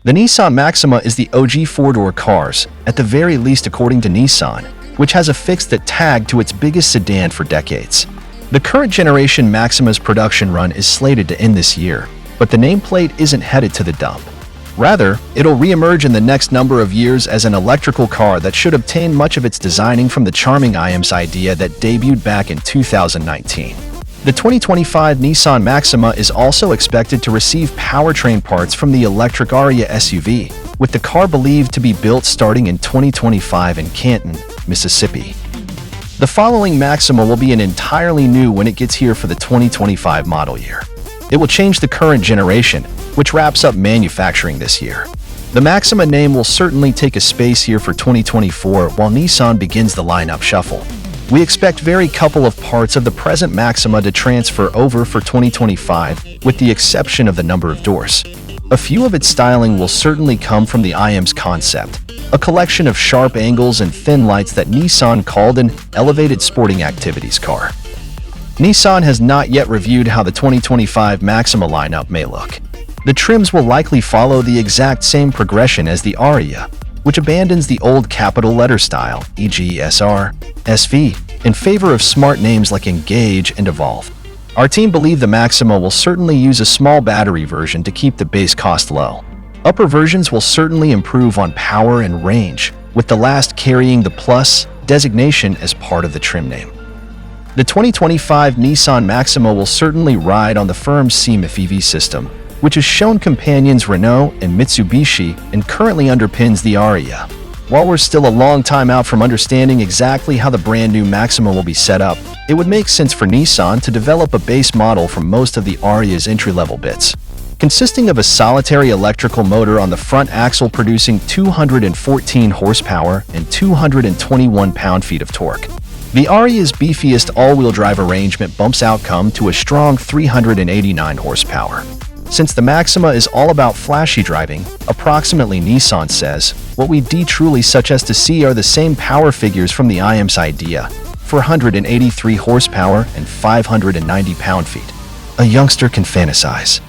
The Nissan Maxima is the OG four-door cars, at the very least according to Nissan, which has affixed that tag to its biggest sedan for decades. The current generation Maxima's production run is slated to end this year, but the nameplate isn't headed to the dump. Rather, it'll re-emerge in the next number of years as an electrical car that should obtain much of its designing from the charming iAMS idea that debuted back in 2019. The 2025 Nissan Maxima is also expected to receive powertrain parts from the electric Ariya SUV, with the car believed to be built starting in 2025 in Canton, Mississippi. The following Maxima will be an entirely new when it gets here for the 2025 model year. It will change the current generation, which wraps up manufacturing this year. The Maxima name will certainly take a space here for 2024 while Nissan begins the lineup shuffle. We expect very couple of parts of the present Maxima to transfer over for 2025, with the exception of the number of doors. A few of its styling will certainly come from the iAMS concept, a collection of sharp angles and thin lights that Nissan called an elevated sporting activities car. Nissan has not yet reviewed how the 2025 Maxima lineup may look. The trims will likely follow the exact same progression as the Ariya, which abandons the old capital letter style, e.g. SR, SV, in favor of smart names like Engage and Evolve. Our team believe the Maxima will certainly use a small battery version to keep the base cost low. Upper versions will certainly improve on power and range, with the last carrying the Plus designation as part of the trim name. The 2025 Nissan Maxima will certainly ride on the firm's CMF EV system, which has shown companions Renault and Mitsubishi and currently underpins the Ariya. While we're still a long time out from understanding exactly how the brand new Maxima will be set up, it would make sense for Nissan to develop a base model from most of the Ariya's entry-level bits, consisting of a solitary electrical motor on the front axle producing 214 horsepower and 221 pound-feet of torque. The Ariya's beefiest all-wheel drive arrangement bumps outcome to a strong 389 horsepower. Since the Maxima is all about flashy driving, approximately Nissan says, what we truly such as to see are the same power figures from the iAMS idea, 483 horsepower and 590 pound-feet. A youngster can fantasize.